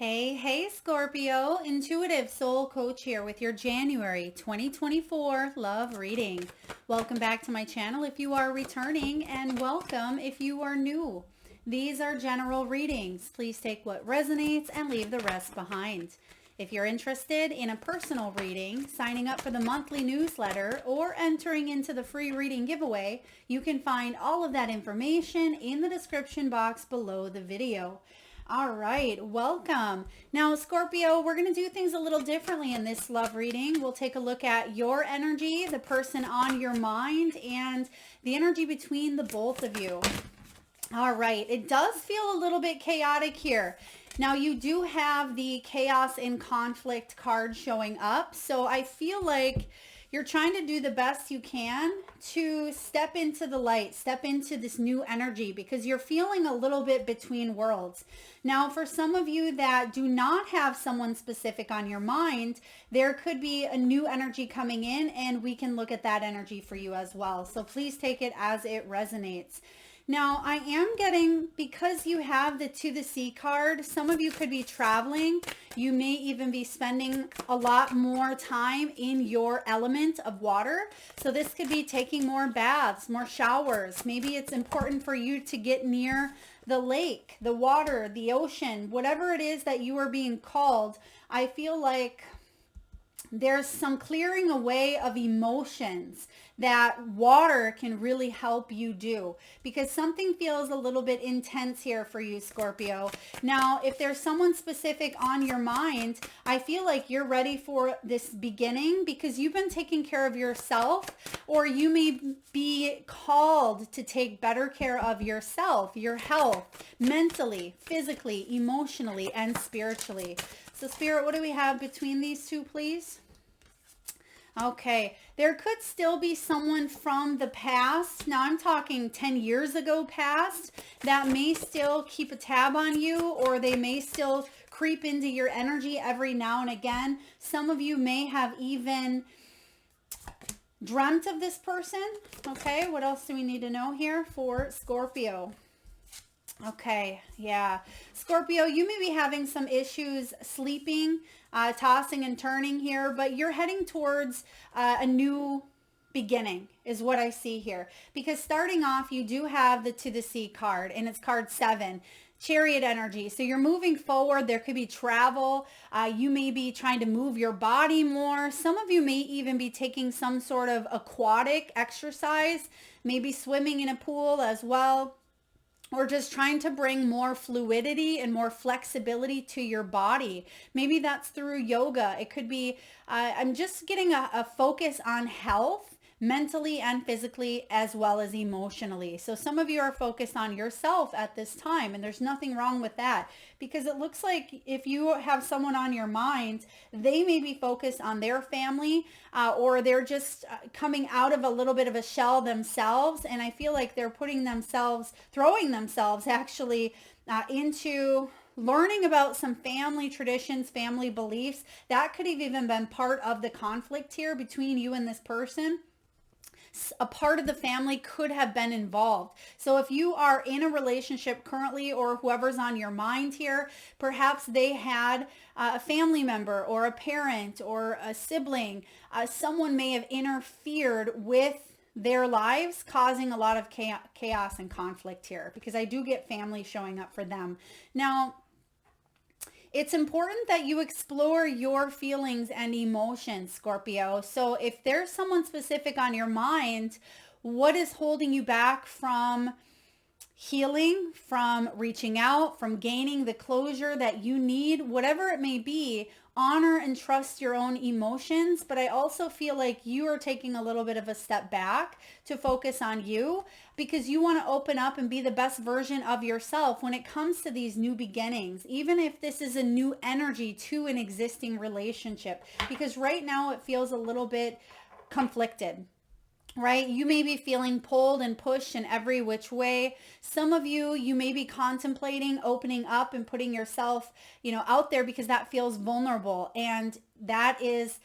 Hey, Scorpio, Intuitive Soul Coach here with your January 2024 love reading. Welcome back to my channel if you are returning, and welcome if you are new. These are general readings. Please take what resonates and leave the rest behind. If you're interested in a personal reading, signing up for the monthly newsletter, or entering into the free reading giveaway, you can find all of that information in the description box below the video. All right, welcome. Now, Scorpio, we're going to do things a little differently in this love reading. We'll take a look at your energy, the person on your mind, and the energy between the both of you. All right, it does feel a little bit chaotic here. Now, you do have the chaos and conflict card showing up, so I feel like you're trying to do the best you can to step into the light, step into this new energy, because you're feeling a little bit between worlds. Now, for some of you that do not have someone specific on your mind, there could be a new energy coming in, and we can look at that energy for you as well. So please take it as it resonates. Now, I am getting, because you have the To the Sea card, some of you could be traveling. You may even be spending a lot more time in your element of water. So this could be taking more baths, more showers. Maybe it's important for you to get near the lake, the water, the ocean, whatever it is that you are being called. I feel like there's some clearing away of emotions that water can really help you do, because something feels a little bit intense here for you, Scorpio. Now, if there's someone specific on your mind, I feel like you're ready for this beginning because you've been taking care of yourself, or you may be called to take better care of yourself, your health, mentally, physically, emotionally, and spiritually. So Spirit, what do we have between these two, please? Okay, there could still be someone from the past. Now I'm talking 10 years ago past that may still keep a tab on you, or they may still creep into your energy every now and again. Some of you may have even dreamt of this person. Okay, what else do we need to know here for Scorpio? Okay, yeah. Scorpio, you may be having some issues sleeping, tossing and turning here, but you're heading towards a new beginning is what I see here. Because starting off, you do have the To the Sea card, and it's card 7. Chariot energy. So you're moving forward. There could be travel. You may be trying to move your body more. Some of you may even be taking some sort of aquatic exercise, maybe swimming in a pool as well, or just trying to bring more fluidity and more flexibility to your body. Maybe that's through yoga. It could be, I'm just getting a focus on health, mentally and physically, as well as emotionally. So some of you are focused on yourself at this time, and there's nothing wrong with that, because it looks like if you have someone on your mind, they may be focused on their family, or they're just coming out of a little bit of a shell themselves. And I feel like they're throwing themselves actually into learning about some family traditions, family beliefs. That could have even been part of the conflict here between you and this person. A part of the family could have been involved. So if you are in a relationship currently, or whoever's on your mind here, perhaps they had a family member or a parent or a sibling. Someone may have interfered with their lives, causing a lot of chaos and conflict here, because I do get family showing up for them. Now, it's important that you explore your feelings and emotions, Scorpio. So if there's someone specific on your mind, what is holding you back from healing, from reaching out, from gaining the closure that you need, whatever it may be? Honor and trust your own emotions, but I also feel like you are taking a little bit of a step back to focus on you, because you want to open up and be the best version of yourself when it comes to these new beginnings, even if this is a new energy to an existing relationship, because right now it feels a little bit conflicted. Right? You may be feeling pulled and pushed in every which way. Some of you, you may be contemplating opening up and putting yourself, out there, because that feels vulnerable. And that is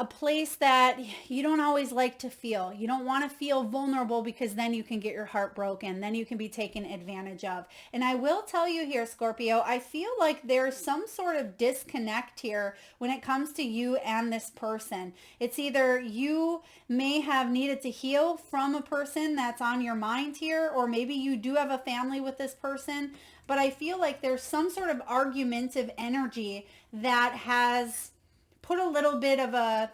a place that you don't always like to feel. You don't want to feel vulnerable because then you can get your heart broken. Then you can be taken advantage of. And I will tell you here, Scorpio, I feel like there's some sort of disconnect here when it comes to you and this person. It's either you may have needed to heal from a person that's on your mind here, or maybe you do have a family with this person. But I feel like there's some sort of argumentative energy that has put a little bit of a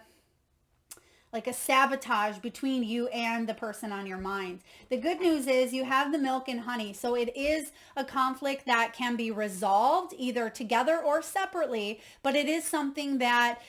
sabotage between you and the person on your mind. The good news is you have the milk and honey. So it is a conflict that can be resolved either together or separately, but it is something that,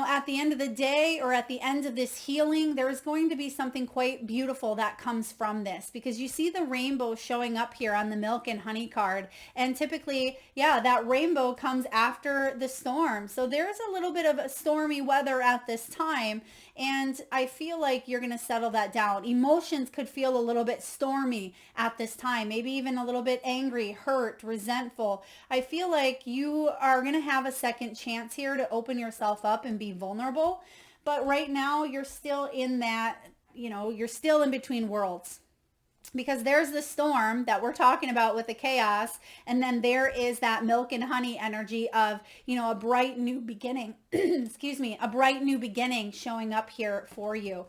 at the end of the day or at the end of this healing, there's going to be something quite beautiful that comes from this, because you see the rainbow showing up here on the milk and honey card. And typically, that rainbow comes after the storm. So there's a little bit of a stormy weather at this time. And I feel like you're going to settle that down. Emotions could feel a little bit stormy at this time, maybe even a little bit angry, hurt, resentful. I feel like you are going to have a second chance here to open yourself up and be vulnerable. But right now you're still in that, you're still in between worlds. Because there's the storm that we're talking about with the chaos, and then there is that milk and honey energy of, a bright new beginning. Excuse me, a bright new beginning showing up here for you.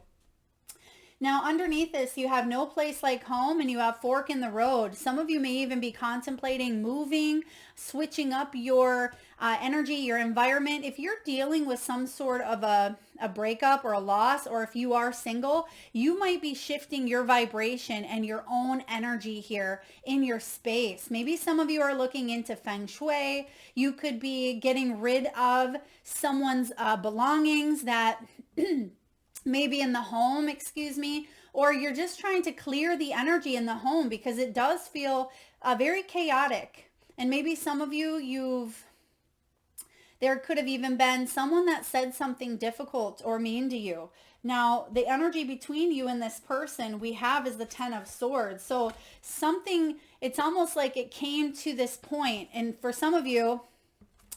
Now, underneath this, you have no place like home, and you have fork in the road. Some of you may even be contemplating moving, switching up your energy, your environment. If you're dealing with some sort of a breakup or a loss, or if you are single, you might be shifting your vibration and your own energy here in your space. Maybe some of you are looking into feng shui. You could be getting rid of someone's belongings that maybe in the home, or you're just trying to clear the energy in the home because it does feel very chaotic. And maybe some of you, there could have even been someone that said something difficult or mean to you. Now, the energy between you and this person we have is the 10 of Swords. So it's almost like it came to this point. And for some of you,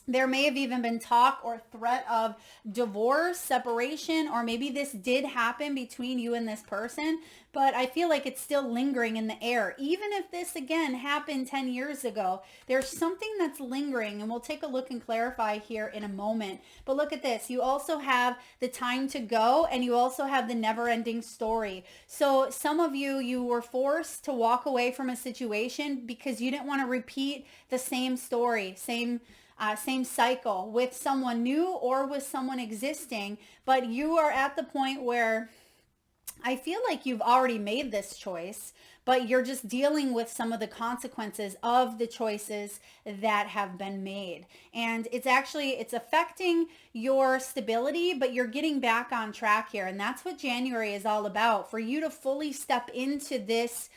there may have even been talk or threat of divorce, separation, or maybe this did happen between you and this person, but I feel like it's still lingering in the air. Even if this, again, happened 10 years ago, there's something that's lingering, and we'll take a look and clarify here in a moment. But look at this. You also have the time to go, and you also have the never-ending story. So some of you were forced to walk away from a situation because you didn't want to repeat the same story, same cycle with someone new or with someone existing, but you are at the point where I feel like you've already made this choice, but you're just dealing with some of the consequences of the choices that have been made. And it's affecting your stability, but you're getting back on track here. And that's what January is all about, for you to fully step into this,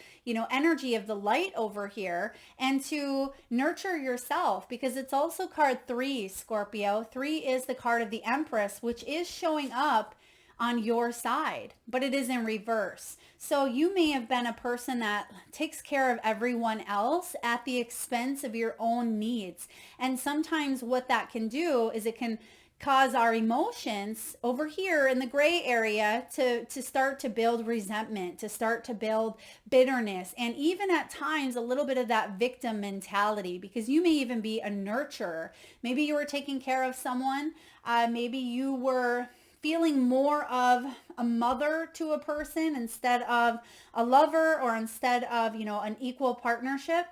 energy of the light over here and to nurture yourself, because it's also card 3, Scorpio. 3 is the card of the Empress, which is showing up on your side, but it is in reverse. So you may have been a person that takes care of everyone else at the expense of your own needs. And sometimes what that can do is it can cause our emotions over here in the gray area to start to build resentment, to start to build bitterness, and even at times a little bit of that victim mentality, because you may even be a nurturer. Maybe you were taking care of someone. Maybe you were feeling more of a mother to a person instead of a lover, or instead of, an equal partnership.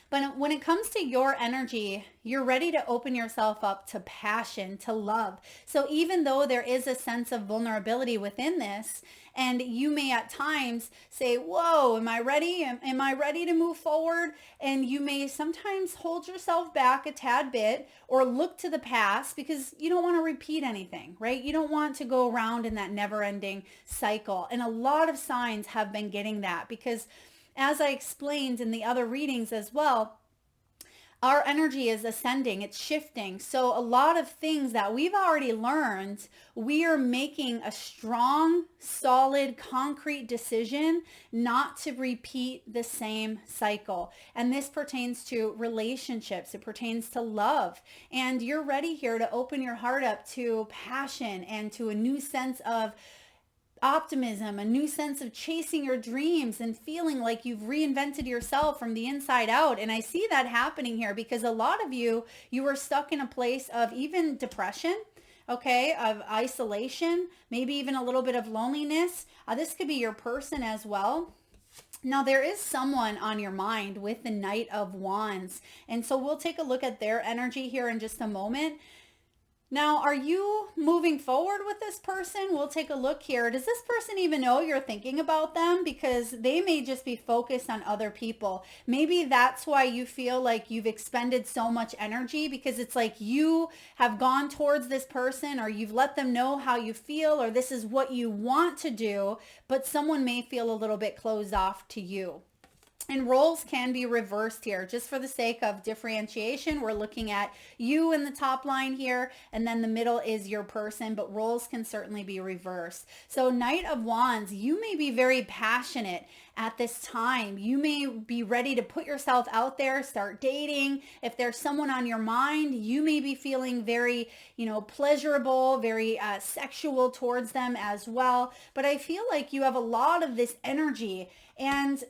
But when it comes to your energy, you're ready to open yourself up to passion, to love. So even though there is a sense of vulnerability within this, and you may at times say, whoa, am I ready? Am I ready to move forward? And you may sometimes hold yourself back a tad bit or look to the past because you don't want to repeat anything, right? You don't want to go around in that never-ending cycle. And a lot of signs have been getting that because, as I explained in the other readings as well, our energy is ascending, it's shifting. So a lot of things that we've already learned, we are making a strong, solid, concrete decision not to repeat the same cycle. And this pertains to relationships, it pertains to love. And you're ready here to open your heart up to passion and to a new sense of optimism, a new sense of chasing your dreams and feeling like you've reinvented yourself from the inside out. And I see that happening here because a lot of you are stuck in a place of even depression, okay, of isolation, maybe even a little bit of loneliness. This could be your person as well. Now, there is someone on your mind with the Knight of Wands. And so we'll take a look at their energy here in just a moment. Now, are you moving forward with this person? We'll take a look here. Does this person even know you're thinking about them? Because they may just be focused on other people. Maybe that's why you feel like you've expended so much energy, because it's like you have gone towards this person, or you've let them know how you feel, or this is what you want to do, but someone may feel a little bit closed off to you. And roles can be reversed here. Just for the sake of differentiation, we're looking at you in the top line here, and then the middle is your person, but roles can certainly be reversed. So Knight of Wands, you may be very passionate at this time. You may be ready to put yourself out there, start dating. If there's someone on your mind, you may be feeling very, pleasurable, very sexual towards them as well. But I feel like you have a lot of this energy, and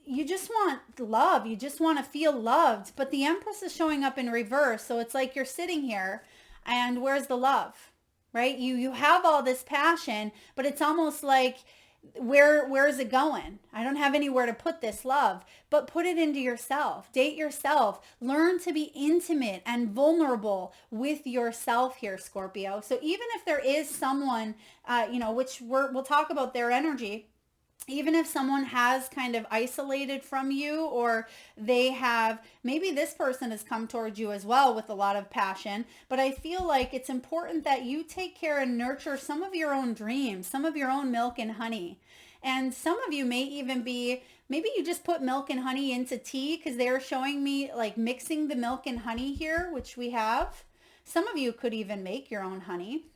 you just want love. You just want to feel loved. But the Empress is showing up in reverse. So it's like you're sitting here and where's the love, right? You have all this passion, but it's almost like, where is it going? I don't have anywhere to put this love. But put it into yourself. Date yourself. Learn to be intimate and vulnerable with yourself here, Scorpio. So even if there is someone, which we'll talk about their energy, even if someone has kind of isolated from you, or maybe this person has come towards you as well with a lot of passion, but I feel like it's important that you take care and nurture some of your own dreams, some of your own milk and honey. And some of you may even be, maybe you just put milk and honey into tea, because they're showing me like mixing the milk and honey here, which we have. Some of you could even make your own honey,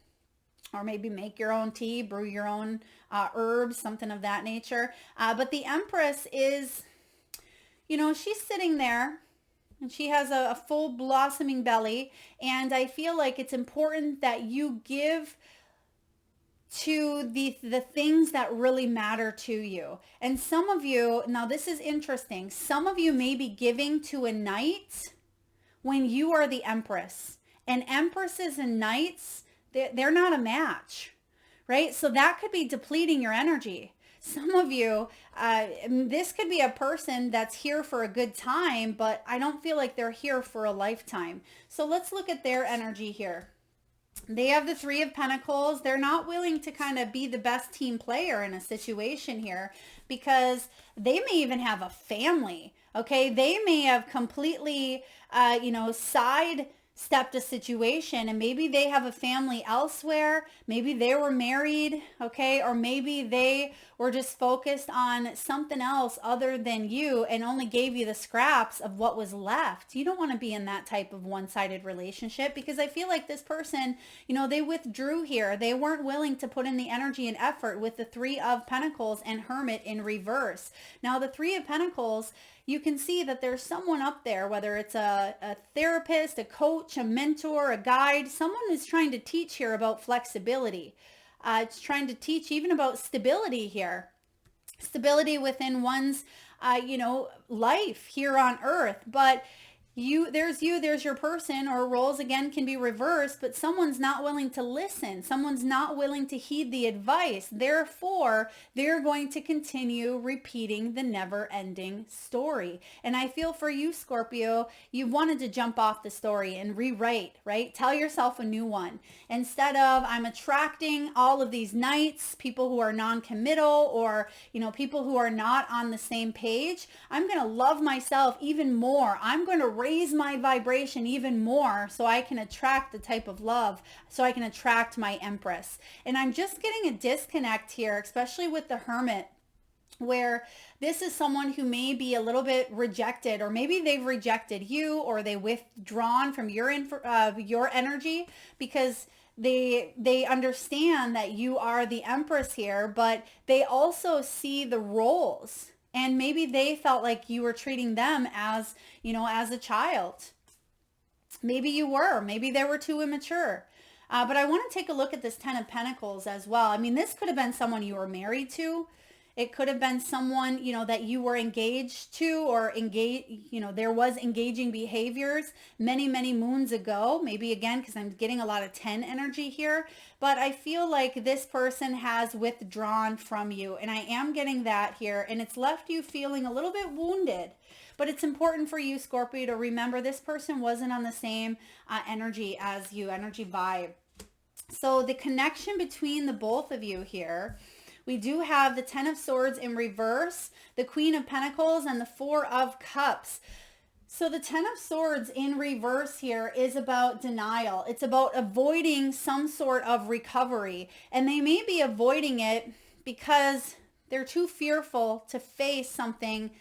or maybe make your own tea, brew your own herbs, something of that nature. But the Empress is, she's sitting there and she has a full blossoming belly. And I feel like it's important that you give to the things that really matter to you. And some of you, now this is interesting, some of you may be giving to a knight when you are the Empress. And Empresses and knights, they're not a match, right? So that could be depleting your energy. Some of you, this could be a person that's here for a good time, but I don't feel like they're here for a lifetime. So let's look at their energy here. They have the Three of Pentacles. They're not willing to kind of be the best team player in a situation here, because they may even have a family, okay? They may have completely, sidestepped a situation, and maybe they have a family elsewhere. Maybe they were married, okay? Or maybe they were just focused on something else other than you and only gave you the scraps of what was left. You don't want to be in that type of one-sided relationship, because I feel like this person, they withdrew here. They weren't willing to put in the energy and effort with the Three of Pentacles and Hermit in reverse. Now, the Three of Pentacles, you can see that there's someone up there, whether it's a therapist, a coach, a mentor, a guide. Someone is trying to teach here about flexibility. It's trying to teach even about stability here. Stability within one's, life here on earth. But there's your person, or roles again can be reversed, but someone's not willing to listen. Someone's not willing to heed the advice. Therefore, they're going to continue repeating the never-ending story. And I feel for you, Scorpio, you wanted to jump off the story and rewrite, right? Tell yourself a new one. Instead of, I'm attracting all of these knights, people who are non-committal, or, people who are not on the same page, I'm going to love myself even more. I'm going to raise my vibration even more so I can attract the type of love, so I can attract my Empress. And I'm just getting a disconnect here, especially with the Hermit. where this is someone who may be a little bit rejected, or maybe they've rejected you, or they withdrawn from your energy, because they understand that you are the Empress here, but they also see the roles, and maybe they felt like you were treating them as, as a child. Maybe you were, maybe they were too immature. But I want to take a look at this Ten of Pentacles as well. I mean, this could have been someone you were married to. It could have been someone, that you were engaged to, or there was engaging behaviors many, many moons ago. Maybe again, because I'm getting a lot of 10 energy here. But I feel like this person has withdrawn from you. And I am getting that here. And it's left you feeling a little bit wounded. But it's important for you, Scorpio, to remember this person wasn't on the same energy as you, energy vibe. So the connection between the both of you here, we do have the Ten of Swords in reverse, the Queen of Pentacles, and the Four of Cups. So the Ten of Swords in reverse here is about denial. It's about avoiding some sort of recovery. And they may be avoiding it because they're too fearful to face something,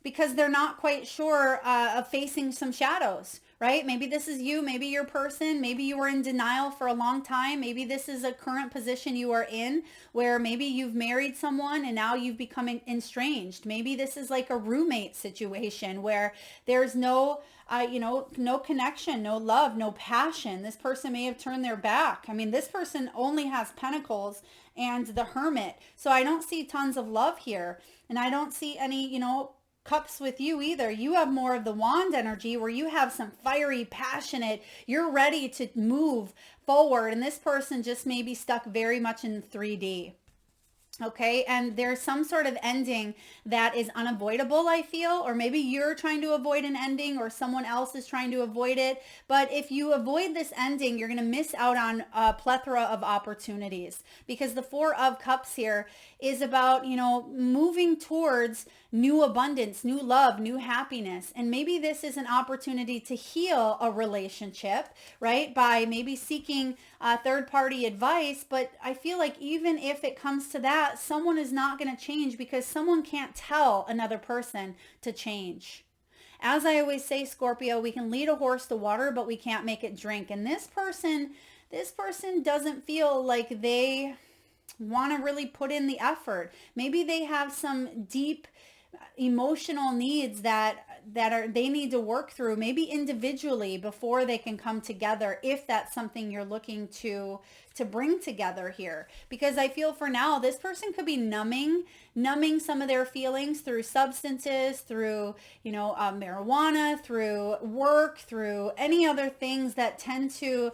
because they're not quite sure of facing some shadows, right? Maybe this is you, maybe your person, maybe you were in denial for a long time. Maybe this is a current position you are in where maybe you've married someone and now you've become estranged. Maybe this is like a roommate situation where there's no, no connection, no love, no passion. This person may have turned their back. I mean, this person only has Pentacles and the Hermit. So I don't see tons of love here. And I don't see any, Cups with you either. You have more of the Wand energy where you have some fiery, passionate, you're ready to move forward. And this person just may be stuck very much in 3D. Okay, and there's some sort of ending that is unavoidable, I feel, or maybe you're trying to avoid an ending or someone else is trying to avoid it. But if you avoid this ending, you're going to miss out on a plethora of opportunities, because the Four of Cups here is about, moving towards new abundance, new love, new happiness. And maybe this is an opportunity to heal a relationship, right? By maybe seeking third-party advice. But I feel like even if it comes to that, someone is not going to change, because someone can't tell another person to change. As I always say, Scorpio, we can lead a horse to water, but we can't make it drink. And this person doesn't feel like they want to really put in the effort. Maybe they have some deep emotional needs that they need to work through, maybe individually, before they can come together, if that's something you're looking to bring together here. Because I feel for now, this person could be numbing some of their feelings through substances, through, marijuana, through work, through any other things that tend to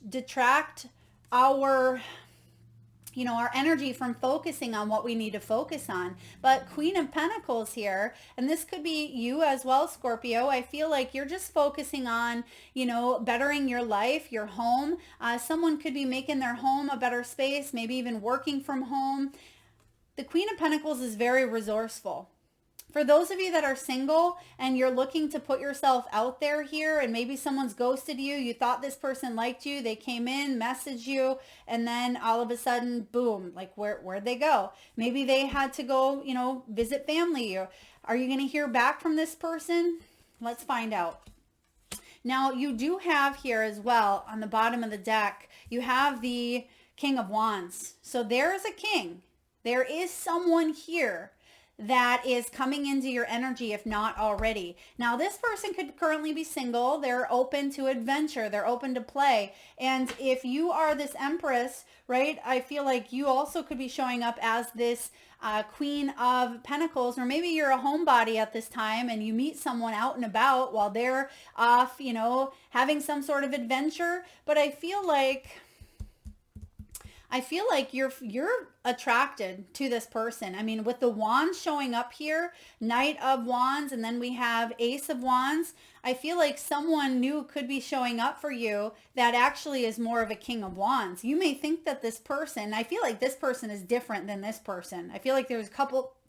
detract our energy from focusing on what we need to focus on. But Queen of Pentacles here, and this could be you as well, Scorpio. I feel like you're just focusing on, bettering your life, your home. Someone could be making their home a better space, maybe even working from home. The Queen of Pentacles is very resourceful. For those of you that are single and you're looking to put yourself out there here, and maybe someone's ghosted you, you thought this person liked you, they came in, messaged you, and then all of a sudden, boom, like where'd they go? Maybe they had to go, visit family. Are you going to hear back from this person? Let's find out. Now, you do have here as well, on the bottom of the deck, you have the King of Wands. So there is a king. There is someone here that is coming into your energy, if not already. Now, this person could currently be single. They're open to adventure. They're open to play. And if you are this Empress, right, I feel like you also could be showing up as this Queen of Pentacles, or maybe you're a homebody at this time and you meet someone out and about while they're off, having some sort of adventure. But I feel like you're attracted to this person. I mean, with the wands showing up here, Knight of Wands, and then we have Ace of Wands, I feel like someone new could be showing up for you that actually is more of a King of Wands. You may think that this person, I feel like this person is different than this person. I feel like there's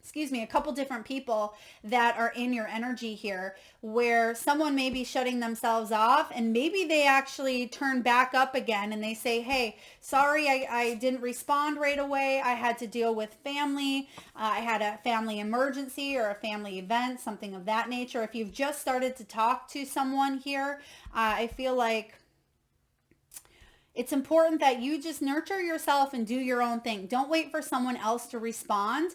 excuse me, a couple different people that are in your energy here, where someone may be shutting themselves off and maybe they actually turn back up again and they say, hey, sorry, I didn't respond right away. I had to deal with family. I had a family emergency or a family event, something of that nature. If you've just started to talk to someone here, I feel like it's important that you just nurture yourself and do your own thing. Don't wait for someone else to respond,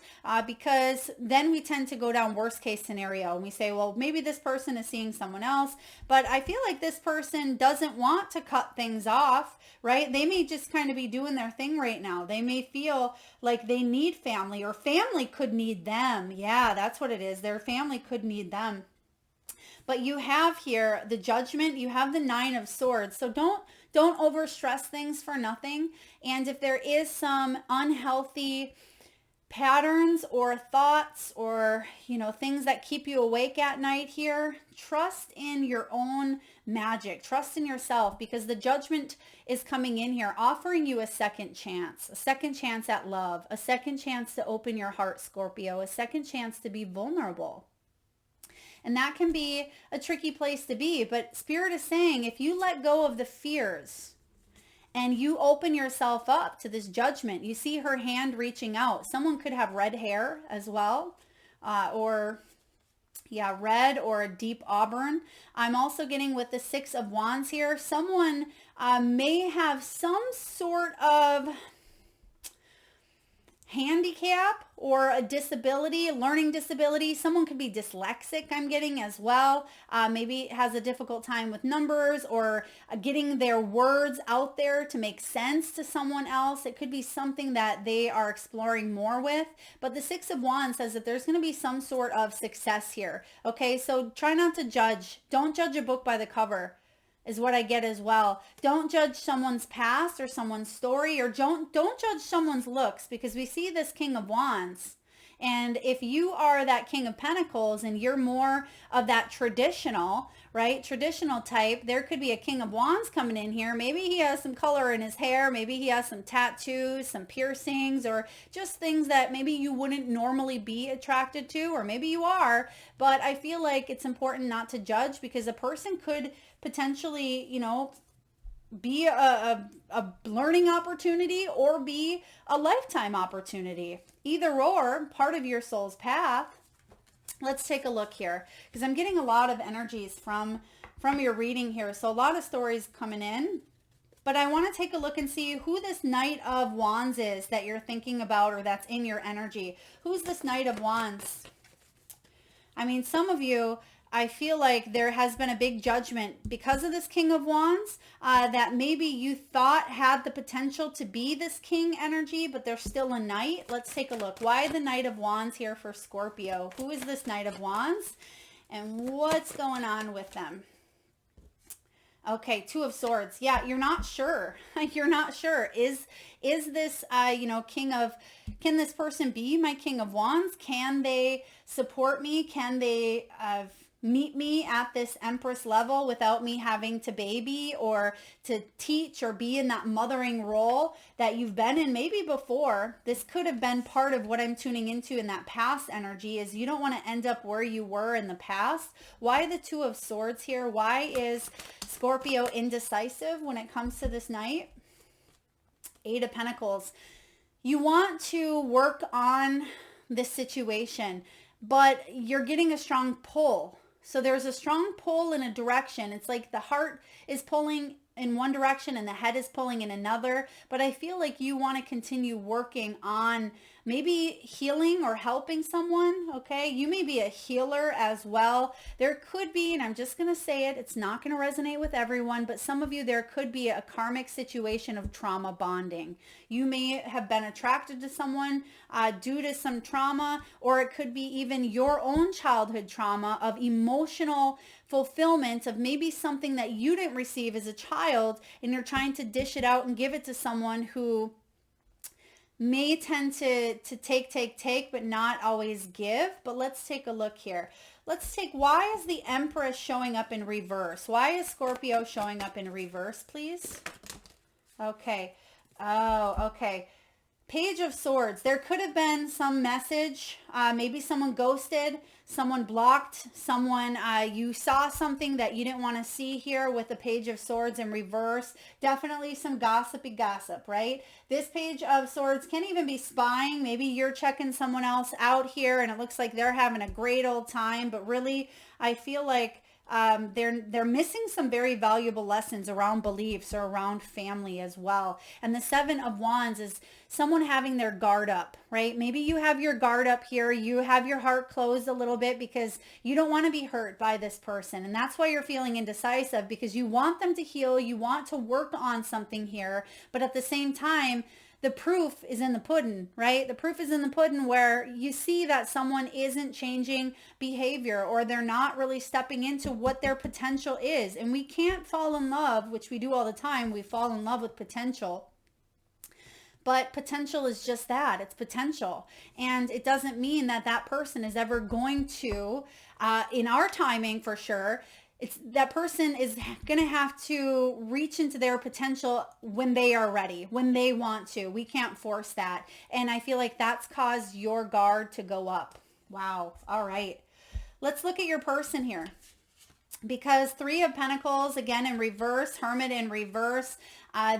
because then we tend to go down worst case scenario and we say, well, maybe this person is seeing someone else, but I feel like this person doesn't want to cut things off, right? They may just kind of be doing their thing right now. They may feel like they need family, or family could need them. Yeah, that's what it is. Their family could need them. But you have here the Judgment, you have the Nine of Swords. So don't overstress things for nothing. And if there is some unhealthy patterns or thoughts or, things that keep you awake at night here, trust in your own magic. Trust in yourself, because the Judgment is coming in here, offering you a second chance at love, a second chance to open your heart, Scorpio, a second chance to be vulnerable. And that can be a tricky place to be. But Spirit is saying, if you let go of the fears and you open yourself up to this Judgment, you see her hand reaching out. Someone could have red hair as well, red or a deep auburn. I'm also getting with the Six of Wands here. Someone may have some sort of handicap or a disability, a learning disability. Someone could be dyslexic, I'm getting as well. Maybe has a difficult time with numbers or getting their words out there to make sense to someone else. It could be something that they are exploring more with. But the Six of Wands says that there's going to be some sort of success here. Okay, so try not to judge. Don't judge a book by the cover, is what I get as well. Don't judge someone's past or someone's story, or don't judge someone's looks, because we see this King of Wands. And if you are that King of Pentacles and you're more of that traditional type, there could be a King of Wands coming in here. Maybe he has some color in his hair. Maybe he has some tattoos, some piercings, or just things that maybe you wouldn't normally be attracted to, or maybe you are. But I feel like it's important not to judge, because a person could potentially, be a learning opportunity or be a lifetime opportunity. Either or, part of your soul's path. Let's take a look here, because I'm getting a lot of energies from your reading here. So a lot of stories coming in, but I want to take a look and see who this Knight of Wands is that you're thinking about, or that's in your energy. Who's this Knight of Wands? I mean, some of you, I feel like there has been a big judgment because of this King of Wands that maybe you thought had the potential to be this king energy, but they're still a knight. Let's take a look. Why the Knight of Wands here for Scorpio? Who is this Knight of Wands and what's going on with them? Okay, Two of Swords. Yeah, you're not sure. You're not sure. Is this, can this person be my King of Wands? Can they support me? Can they meet me at this Empress level without me having to baby or to teach or be in that mothering role that you've been in maybe before? This could have been part of what I'm tuning into in that past energy, is you don't want to end up where you were in the past. Why the Two of Swords here? Why is Scorpio indecisive when it comes to this night? Eight of Pentacles. You want to work on this situation, but you're getting a strong pull. So there's a strong pull in a direction. It's like the heart is pulling in one direction and the head is pulling in another. But I feel like you want to continue working on maybe healing or helping someone, okay? You may be a healer as well. There could be, and I'm just going to say it, it's not going to resonate with everyone, but some of you, there could be a karmic situation of trauma bonding. You may have been attracted to someone due to some trauma, or it could be even your own childhood trauma of emotional fulfillment of maybe something that you didn't receive as a child, and you're trying to dish it out and give it to someone who may tend to take, but not always give. But let's take a look here. Why is the Empress showing up in reverse? Why is Scorpio showing up in reverse, please? Okay. Oh, okay. Page of Swords. There could have been some message. Maybe someone ghosted, someone blocked, someone, you saw something that you didn't want to see here with the Page of Swords in reverse. Definitely some gossipy gossip, right? This Page of Swords can even be spying. Maybe you're checking someone else out here and it looks like they're having a great old time, but really I feel like they're missing some very valuable lessons around beliefs or around family as well. And the Seven of Wands is someone having their guard up, right? Maybe you have your guard up here. You have your heart closed a little bit because you don't want to be hurt by this person. And that's why you're feeling indecisive, because you want them to heal. You want to work on something here. But at the same time, the proof is in the pudding, right? The proof is in the pudding where you see that someone isn't changing behavior or they're not really stepping into what their potential is. And we can't fall in love, which we do all the time. We fall in love with potential. But potential is just that. It's potential. And it doesn't mean that that person is ever going to, in our timing for sure, that person is going to have to reach into their potential when they are ready, when they want to. We can't force that. And I feel like that's caused your guard to go up. Wow. All right. Let's look at your person here. Because Three of Pentacles, again, in reverse, Hermit in reverse.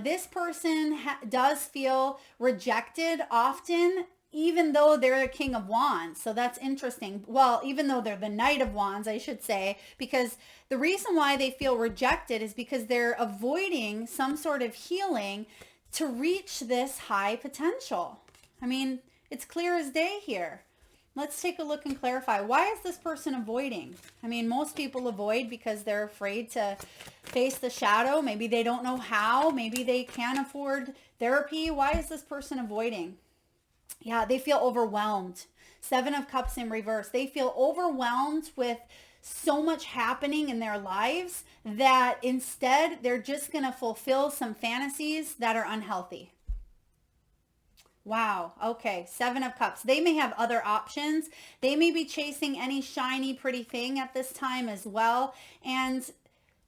This person does feel rejected often, even though they're the King of Wands. So that's interesting. Well, even though they're the Knight of Wands, I should say, because the reason why they feel rejected is because they're avoiding some sort of healing to reach this high potential. I mean, it's clear as day here. Let's take a look and clarify. Why is this person avoiding? I mean, most people avoid because they're afraid to face the shadow. Maybe they don't know how. Maybe they can't afford therapy. Why is this person avoiding? Yeah, they feel overwhelmed. Seven of Cups in reverse. They feel overwhelmed with so much happening in their lives that instead they're just going to fulfill some fantasies that are unhealthy. Wow. Okay. Seven of Cups. They may have other options. They may be chasing any shiny, pretty thing at this time as well. And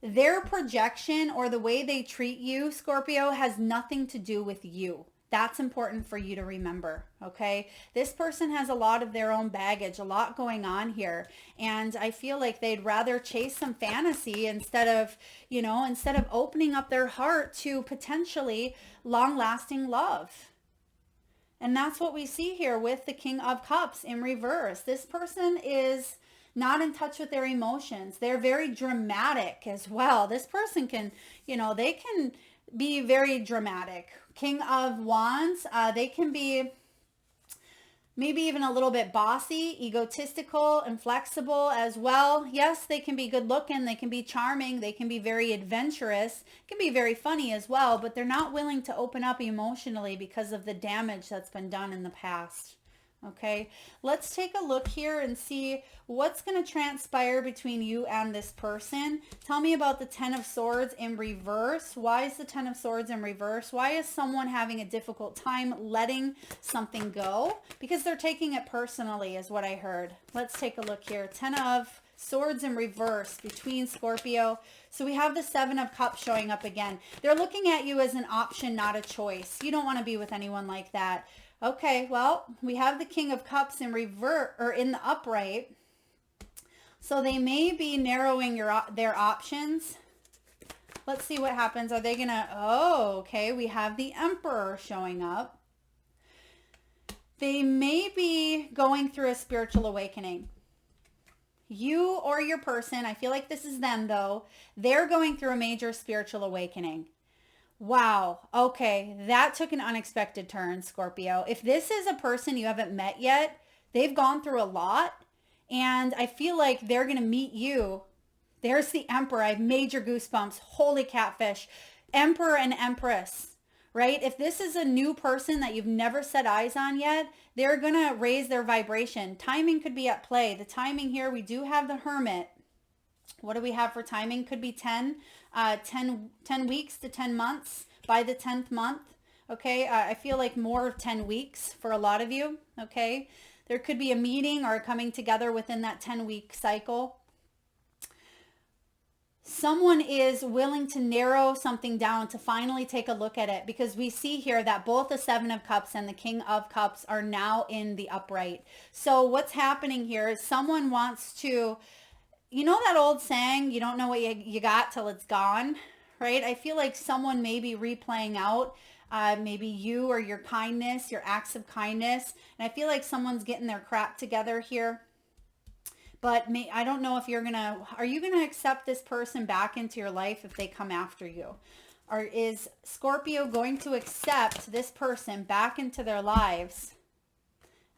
their projection or the way they treat you, Scorpio, has nothing to do with you. That's important for you to remember, okay? This person has a lot of their own baggage, a lot going on here. And I feel like they'd rather chase some fantasy instead of opening up their heart to potentially long-lasting love. And that's what we see here with the King of Cups in reverse. This person is not in touch with their emotions. They're very dramatic as well. This person can, they can be very dramatic. King of Wands, they can be maybe even a little bit bossy, egotistical, and flexible as well. Yes, they can be good looking. They can be charming. They can be very adventurous. Can be very funny as well, but they're not willing to open up emotionally because of the damage that's been done in the past. Okay, let's take a look here and see what's going to transpire between you and this person. Tell me about the Ten of Swords in reverse. Why is the Ten of Swords in reverse? Why is someone having a difficult time letting something go? Because they're taking it personally is what I heard. Let's take a look here. Ten of Swords in reverse between Scorpio. So we have the Seven of Cups showing up again. They're looking at you as an option, not a choice. You don't want to be with anyone like that. Okay, well, we have the King of Cups in reverse or in the upright. So they may be narrowing their options. Let's see what happens. Are they going to, okay, we have the Emperor showing up. They may be going through a spiritual awakening. You or your person, I feel like this is them though, they're going through a major spiritual awakening. Wow. Okay. That took an unexpected turn, Scorpio. If this is a person you haven't met yet, they've gone through a lot and I feel like they're going to meet you. There's the Emperor. I have major goosebumps. Holy catfish. Emperor and Empress, right? If this is a new person that you've never set eyes on yet, they're going to raise their vibration. Timing could be at play. The timing here, we do have the Hermit. What do we have for timing? Could be 10 weeks to 10 months by the 10th month. Okay. I feel like more of 10 weeks for a lot of you. Okay. There could be a meeting or coming together within that 10-week cycle. someone is willing to narrow something down to finally take a look at it, because we see here that both the Seven of Cups and the King of Cups are now in the upright. So what's happening here is someone wants to, you know that old saying, you don't know what you got till it's gone, right? I feel like someone may be replaying out maybe you or your kindness, your acts of kindness. And I feel like someone's getting their crap together here. But I don't know if are you going to accept this person back into your life if they come after you? Or is Scorpio going to accept this person back into their lives?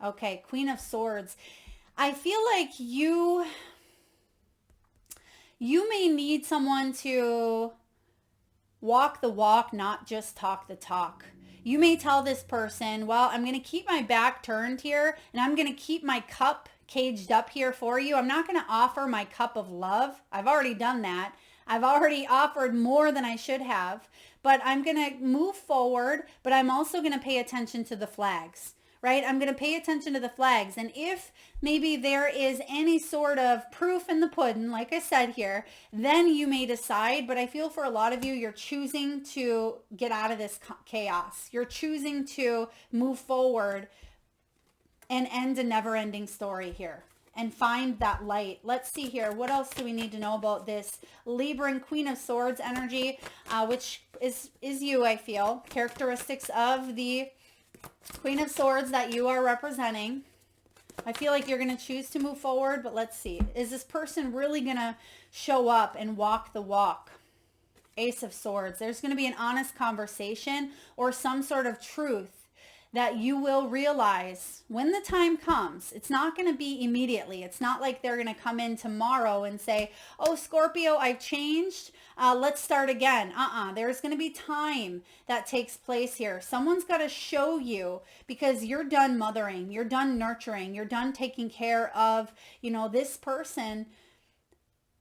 Okay, Queen of Swords. I feel like you may need someone to walk the walk, not just talk the talk. You may tell this person, well, I'm going to keep my back turned here, and I'm going to keep my cup caged up here for you. I'm not going to offer my cup of love. I've already done that. I've already offered more than I should have, but I'm going to move forward, but I'm also going to pay attention to the flags, right? I'm going to pay attention to the flags. And if maybe there is any sort of proof in the pudding, like I said here, then you may decide. But I feel for a lot of you, you're choosing to get out of this chaos. You're choosing to move forward and end a never-ending story here and find that light. Let's see here. What else do we need to know about this Libra and Queen of Swords energy, which is you, I feel. Characteristics of the Queen of Swords that you are representing. I feel like you're going to choose to move forward, but let's see. Is this person really going to show up and walk the walk? Ace of Swords. There's going to be an honest conversation or some sort of truth that you will realize when the time comes. It's not going to be immediately. It's not like they're going to come in tomorrow and say, oh, Scorpio, I've changed. Let's start again. There's going to be time that takes place here. Someone's got to show you, because you're done mothering. You're done nurturing. You're done taking care of, this person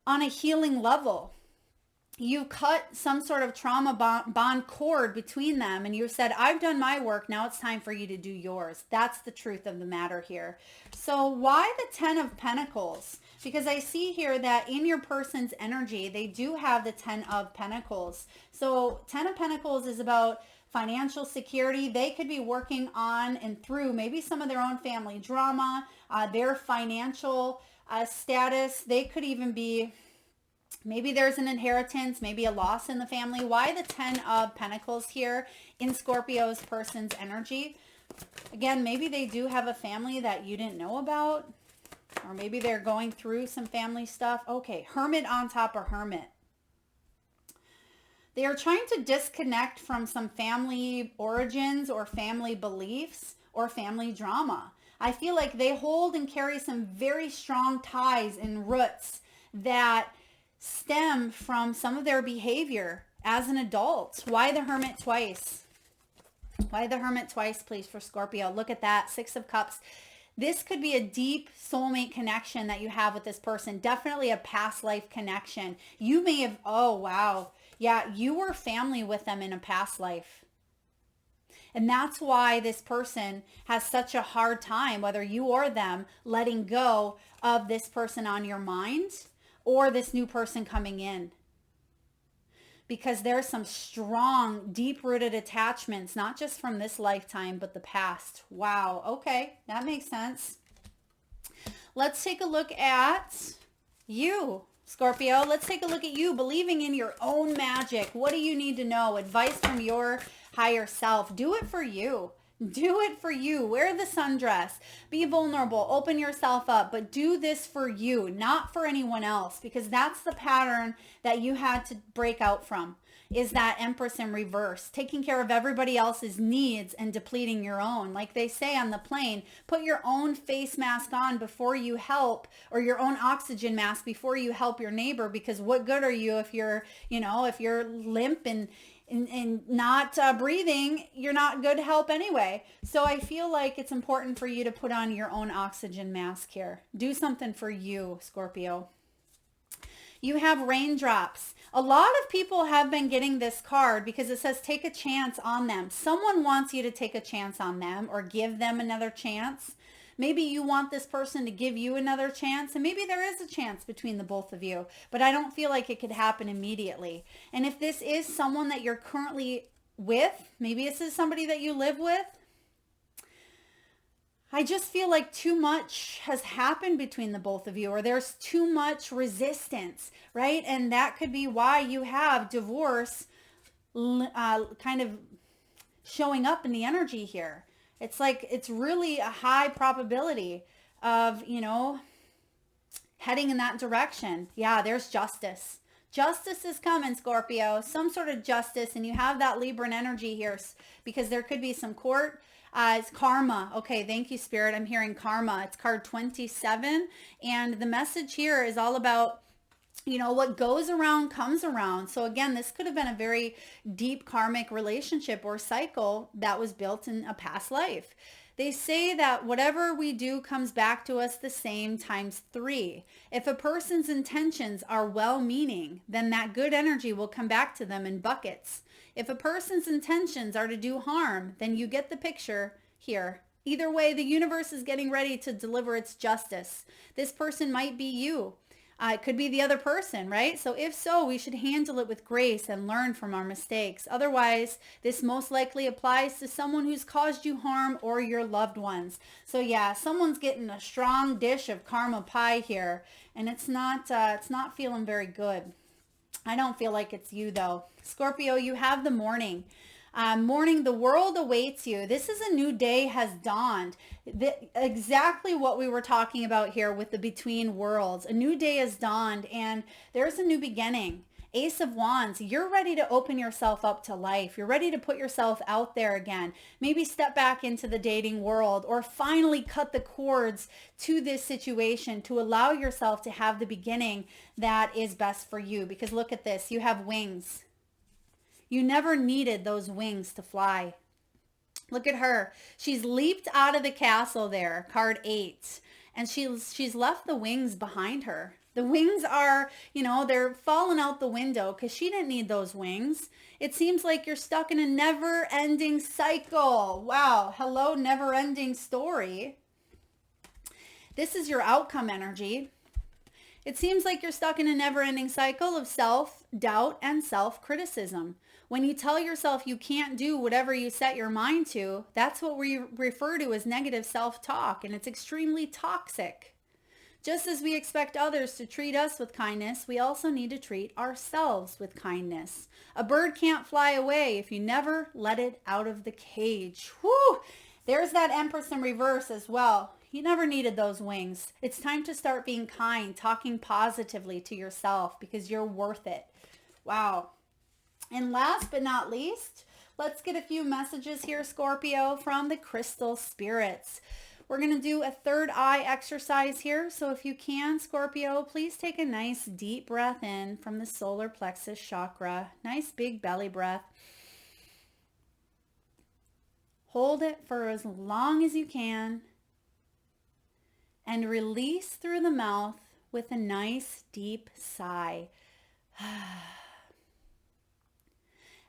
on a healing level. You cut some sort of trauma bond cord between them, and you said, I've done my work. Now it's time for you to do yours. That's the truth of the matter here. So why the Ten of Pentacles? Because I see here that in your person's energy, they do have the Ten of Pentacles. So Ten of Pentacles is about financial security. They could be working on and through maybe some of their own family drama, their financial status. They could even be, maybe there's an inheritance, maybe a loss in the family. Why the Ten of Pentacles here in Scorpio's person's energy? Again, maybe they do have a family that you didn't know about, or maybe they're going through some family stuff. Okay, Hermit on top of Hermit. They are trying to disconnect from some family origins or family beliefs or family drama. I feel like they hold and carry some very strong ties and roots that stem from some of their behavior as an adult. Why the Hermit twice? Why the Hermit twice, please, for Scorpio? Look at that. Six of Cups. This could be a deep soulmate connection that you have with this person. Definitely a past life connection. You may have, oh, wow. Yeah, you were family with them in a past life. And that's why this person has such a hard time, whether you or them, letting go of this person on your mind or this new person coming in. Because there's some strong, deep-rooted attachments, not just from this lifetime, but the past. Wow. Okay. That makes sense. Let's take a look at you, Scorpio. Let's take a look at you believing in your own magic. What do you need to know? Advice from your higher self. Do it for you. Do it for you. Wear the sundress. Be vulnerable. Open yourself up. But do this for you, not for anyone else, because that's the pattern that you had to break out from, is that Empress in reverse, taking care of everybody else's needs and depleting your own. Like they say on the plane, put your own face mask on before you help, or your own oxygen mask before you help your neighbor, because what good are you if you're, if you're limp and not breathing, you're not good help anyway. So I feel like it's important for you to put on your own oxygen mask here. Do something for you, Scorpio. You have raindrops. A lot of people have been getting this card because it says take a chance on them. Someone wants you to take a chance on them or give them another chance. Maybe you want this person to give you another chance, and maybe there is a chance between the both of you, but I don't feel like it could happen immediately. And if this is someone that you're currently with, maybe this is somebody that you live with, I just feel like too much has happened between the both of you, or there's too much resistance, right? And that could be why you have divorce kind of showing up in the energy here. It's like it's really a high probability of, heading in that direction. Yeah, there's justice. Justice is coming, Scorpio. Some sort of justice, and you have that Libran energy here because there could be some court. It's karma. Okay, thank you, Spirit. I'm hearing karma. It's card 27. And the message here is all about, what goes around comes around. So again, this could have been a very deep karmic relationship or cycle that was built in a past life. They say that whatever we do comes back to us the same times 3. If a person's intentions are well-meaning, then that good energy will come back to them in buckets. If a person's intentions are to do harm, then you get the picture here. Either way, the universe is getting ready to deliver its justice. This person might be you. It could be the other person, right? So if so, we should handle it with grace and learn from our mistakes. Otherwise, this most likely applies to someone who's caused you harm or your loved ones. So yeah, someone's getting a strong dish of karma pie here, and it's not feeling very good. I don't feel like it's you though. Scorpio, you have the morning. Morning, the world awaits you. This is a new day has dawned. Exactly what we were talking about here with the between worlds. A new day has dawned and there's a new beginning. Ace of Wands, you're ready to open yourself up to life. You're ready to put yourself out there again. Maybe step back into the dating world or finally cut the cords to this situation to allow yourself to have the beginning that is best for you. Because look at this, you have wings. You never needed those wings to fly. Look at her. She's leaped out of the castle there, card 8, and she's left the wings behind her. The wings are, they're falling out the window because she didn't need those wings. It seems like you're stuck in a never-ending cycle. Wow. Hello, never-ending story. This is your outcome energy. It seems like you're stuck in a never-ending cycle of self-doubt and self-criticism. When you tell yourself you can't do whatever you set your mind to, that's what we refer to as negative self-talk, and it's extremely toxic. Just as we expect others to treat us with kindness, we also need to treat ourselves with kindness. A bird can't fly away if you never let it out of the cage. Whew! There's that Empress in reverse as well. You never needed those wings. It's time to start being kind, talking positively to yourself because you're worth it. Wow. And last but not least, let's get a few messages here, Scorpio, from the crystal spirits. We're going to do a third eye exercise here. So if you can, Scorpio, please take a nice deep breath in from the solar plexus chakra. Nice big belly breath. Hold it for as long as you can. And release through the mouth with a nice deep sigh.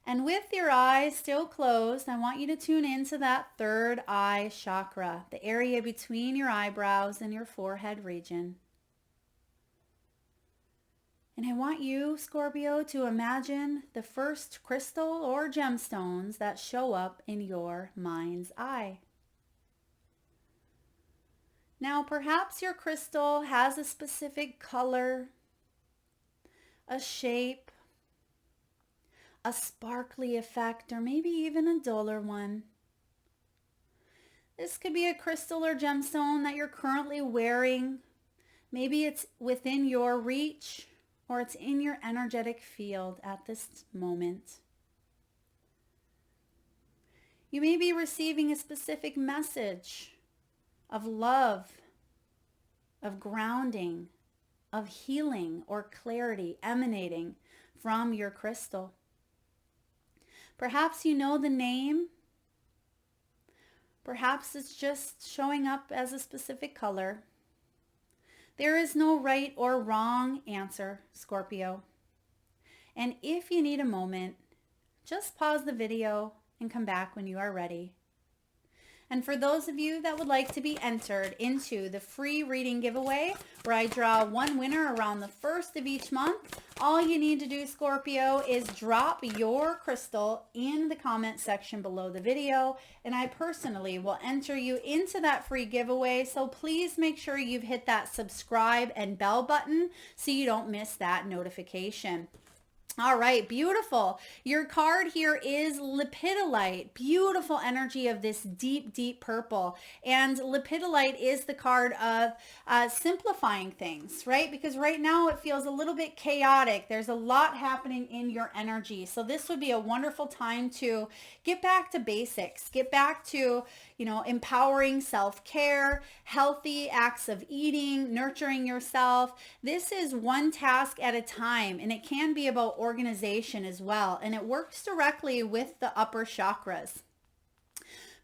And with your eyes still closed, I want you to tune into that third eye chakra, the area between your eyebrows and your forehead region. And I want you, Scorpio, to imagine the first crystal or gemstones that show up in your mind's eye. Now, perhaps your crystal has a specific color, a shape, a sparkly effect, or maybe even a duller one. This could be a crystal or gemstone that you're currently wearing. Maybe it's within your reach or it's in your energetic field at this moment. You may be receiving a specific message of love, of grounding, of healing or clarity emanating from your crystal. Perhaps you know the name. Perhaps it's just showing up as a specific color. There is no right or wrong answer, Scorpio. And if you need a moment, just pause the video and come back when you are ready. And for those of you that would like to be entered into the free reading giveaway, where I draw one winner around the first of each month, all you need to do, Scorpio, is drop your crystal in the comment section below the video, and I personally will enter you into that free giveaway. So please make sure you've hit that subscribe and bell button so you don't miss that notification. All right, beautiful. Your card here is lepidolite. Beautiful energy of this deep, deep purple. And lepidolite is the card of simplifying things, right? Because right now it feels a little bit chaotic. There's a lot happening in your energy. So this would be a wonderful time to get back to basics, get back to, empowering self-care, healthy acts of eating, nurturing yourself. This is one task at a time, and it can be about organization as well, and it works directly with the upper chakras.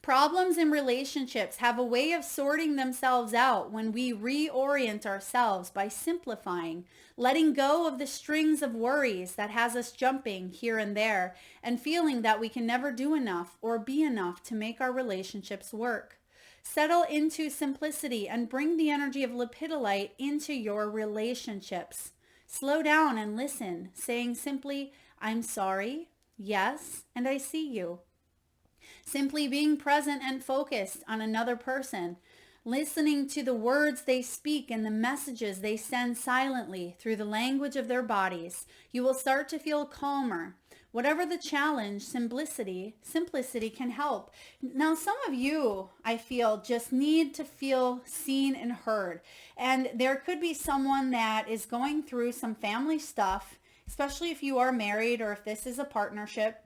Problems in relationships have a way of sorting themselves out when we reorient ourselves by simplifying, letting go of the strings of worries that has us jumping here and there and feeling that we can never do enough or be enough to make our relationships work. Settle into simplicity and bring the energy of lepidolite into your relationships. Slow down and listen, saying simply, I'm sorry, yes, and I see you. Simply being present and focused on another person, listening to the words they speak and the messages they send silently through the language of their bodies, you will start to feel calmer. Whatever the challenge, simplicity can help. Now, some of you, I feel, just need to feel seen and heard. And there could be someone that is going through some family stuff, especially if you are married or if this is a partnership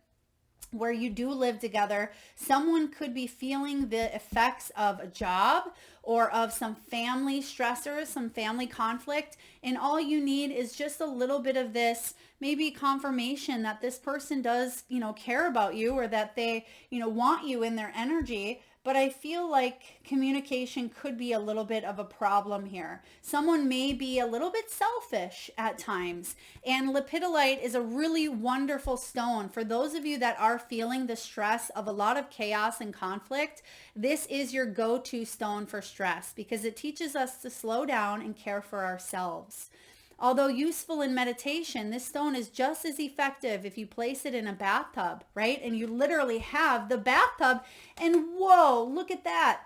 where you do live together. Someone could be feeling the effects of a job or of some family stressors, some family conflict, and all you need is just a little bit of this, maybe confirmation that this person does, care about you, or that they, want you in their energy. But I feel like communication could be a little bit of a problem here. Someone may be a little bit selfish at times. And lepidolite is a really wonderful stone. For those of you that are feeling the stress of a lot of chaos and conflict, this is your go-to stone for stress because it teaches us to slow down and care for ourselves. Although useful in meditation, this stone is just as effective if you place it in a bathtub, right? And you literally have the bathtub, and whoa, look at that.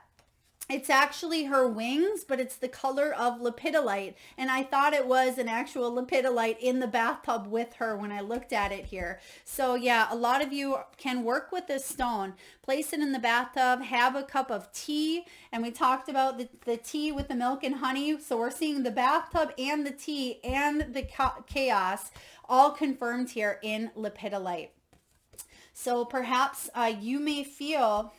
It's actually her wings, but it's the color of lepidolite. And I thought it was an actual lepidolite in the bathtub with her when I looked at it here. So yeah, a lot of you can work with this stone. Place it in the bathtub, have a cup of tea. And we talked about the tea with the milk and honey. So we're seeing the bathtub and the tea and the chaos all confirmed here in lepidolite. So perhaps you may feel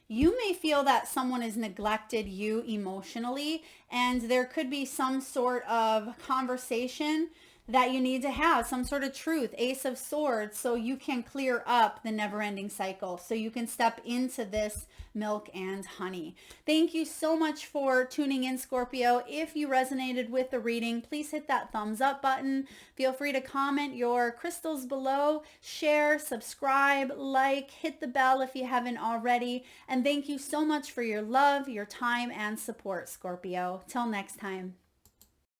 that someone has neglected you emotionally, and there could be some sort of conversation that you need to have, some sort of truth, Ace of Swords, so you can clear up the never-ending cycle, so you can step into this milk and honey. Thank you so much for tuning in, Scorpio. If you resonated with the reading, please hit that thumbs up button. Feel free to comment your crystals below, share, subscribe, like, hit the bell if you haven't already. And thank you so much for your love, your time, and support, Scorpio. Till next time.